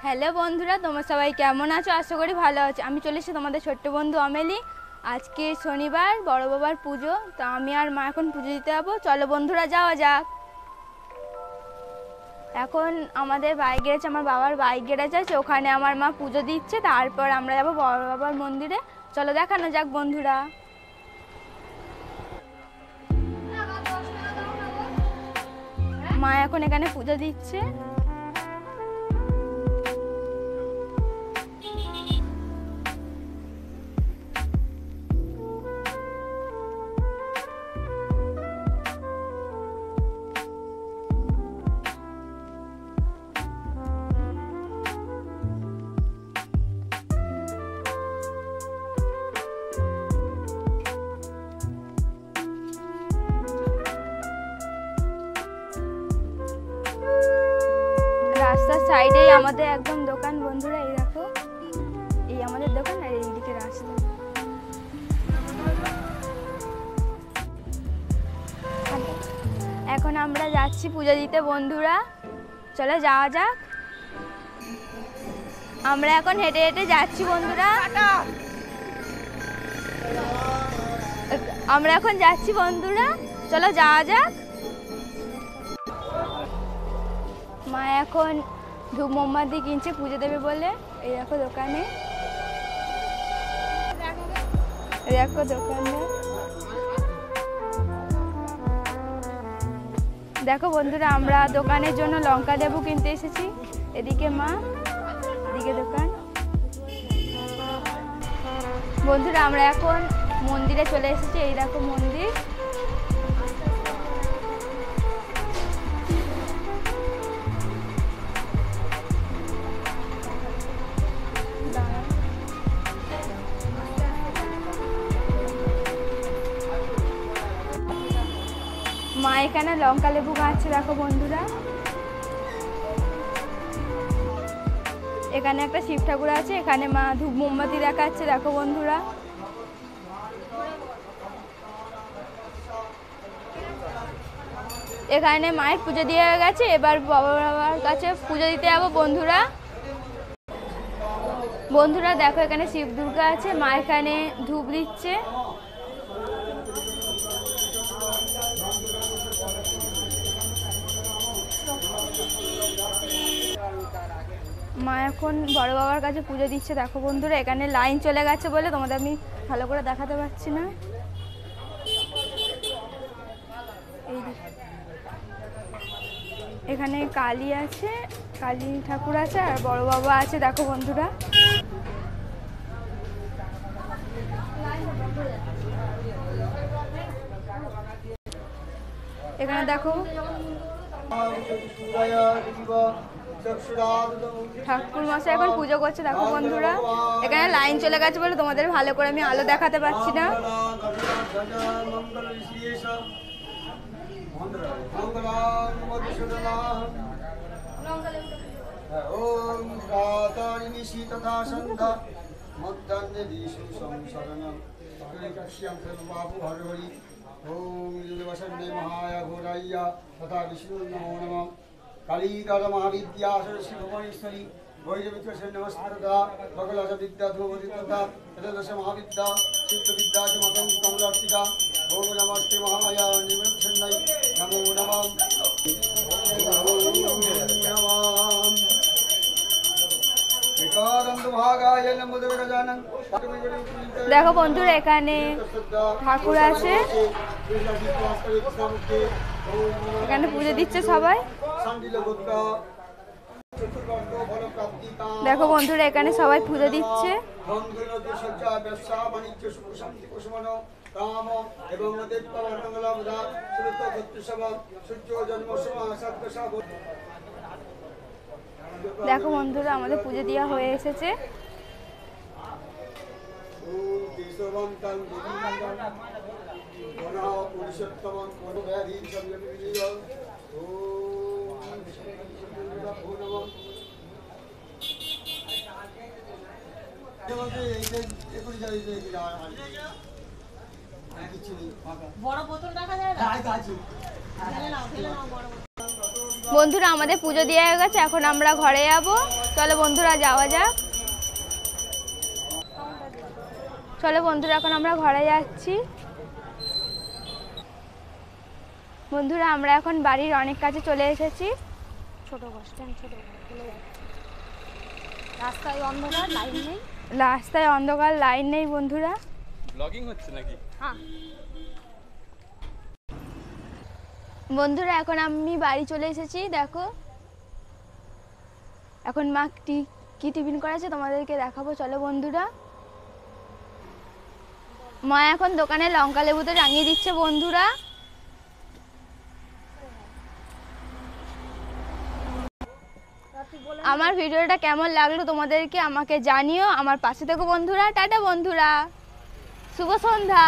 Hello বন্ধুরা, তোমরা সবাই কেমন আছো? আশা করি ভালো আছো। আমি চলে এসেছি তোমাদের ছোট্ট বন্ধু অমেলি। আজকে শনিবার, বড় বাবার পুজো, তো আমি আর মা এখন পুজো দিতে যাবো। চলো বন্ধুরা, যাওয়া যাক। এখন আমাদের বাইক গ্যারেজ, আমার বাবার বাইক গ্যারেজ আছে, ওখানে আমার মা পুজো দিচ্ছে। তারপর আমরা যাবো বড় বাবার মন্দিরে। চলো দেখানো যাক বন্ধুরা। মা এখন এখানে পুজো দিচ্ছে। রাস্তার সাইডেই আমাদের একদম দোকান বন্ধুরা। এই দেখো, এই আমাদের দোকান আর এইদিকে রাস্তা। এখন আমরা যাচ্ছি পুজো দিতে বন্ধুরা। চলো যাওয়া যাক। আমরা এখন হেঁটে হেঁটে যাচ্ছি বন্ধুরা। আমরা এখন যাচ্ছি বন্ধুরা, চলো যাওয়া যাক। মা এখন ধূপ মোমবাতি কিনছে পুজো দেবে বলে। এই দেখো দোকানে, দেখো দোকানে। দেখো বন্ধুরা, আমরা দোকানের জন্য লঙ্কা লেবু কিনতে এসেছি। এদিকে মা, এদিকে দোকান। বন্ধুরা আমরা এখন মন্দিরে চলে এসেছি। এই দেখো মন্দির। মা এখানে লঙ্কা লেবু গাচ্ছে দেখো বন্ধুরা। এখানে একটা শিব ঠাকুর আছে, এখানে মা ধূপ মোমবাতি দেখাচ্ছে দেখো বন্ধুরা। এখানে মায়ের পুজো দিয়ে গেছে, এবার বাবার কাছে পুজো দিতে যাবো বন্ধুরা। বন্ধুরা দেখো, এখানে শিব দুর্গা আছে, মা এখানে ধূপ দিচ্ছে। মা এখন বড় বাবার কাছে পুজো দিচ্ছে দেখো বন্ধুরা। এখানে লাইন চলে গেছে বলে তোমাদের আমি ভালো করে দেখাতে পারছি না। এখানে কালী আছে, কালী ঠাকুর আছে, আর বড় বাবা আছে দেখো বন্ধুরা। এখানে দেখো ঠাকুর মশাই এখন পুজো করছে দেখো বন্ধুরা। এখানে লাইন চলে গেছে বলে তোমাদের ভালো করে আমি আলো দেখাতে পারছি না। কালীদার মহাবিদ্যা সরস্বতী ভুবনেশ্বরী বৈরবিত্র নমস্কারতা ভগলাস বিদ্যা ধ্রুবদিতা এতদশ মহাবিদ্যা চিত্তবিদ্যা চ মতং কমলার্তিকা ওম নমস্তে মহামায়া নিমন্ত্রণাই নমো নমঃ। দেখো বন্ধুরা, এখানে ঠাকুর আছে, এখানে পুজো দিচ্ছে সবাই। দেখো বন্ধুরা, এখানে সবাই পুজো দিচ্ছে। দেখো বন্ধুরা, আমাদের পুজো দেওয়া হয়ে এসেছে। বন্ধুরা আমাদের পুজো দেওয়া হয়ে গেছে, এখন আমরা ঘরে যাবো। চলো বন্ধুরা যাওয়া যাক। চলো বন্ধুরা এখন আমরা ঘরে যাচ্ছি। বন্ধুরা আমরা এখন বাড়ির অনেক কাছে চলে এসেছি। ছোট বাস স্ট্যান্ড, ছোট চলে যাচ্ছে। রাস্তায় অন্ধকার, লাইন নেই। রাস্তায় অন্ধকার, লাইন নেই বন্ধুরা। ব্লগিং হচ্ছে নাকি? হ্যাঁ, বন্ধুরা এখন আমি বাড়ি চলে এসেছি। দেখো এখন মা কি টিফিন করেছে তোমাদেরকে দেখাবো। চলো বন্ধুরা, মা এখন দোকানে লঙ্কা লেবুতে রাঙিয়ে দিচ্ছে বন্ধুরা। আমার ভিডিওটা কেমন লাগলো তোমাদেরকে আমাকে জানিও। আমার পাশে থেকো বন্ধুরা। টাটা বন্ধুরা, শুভ সন্ধ্যা।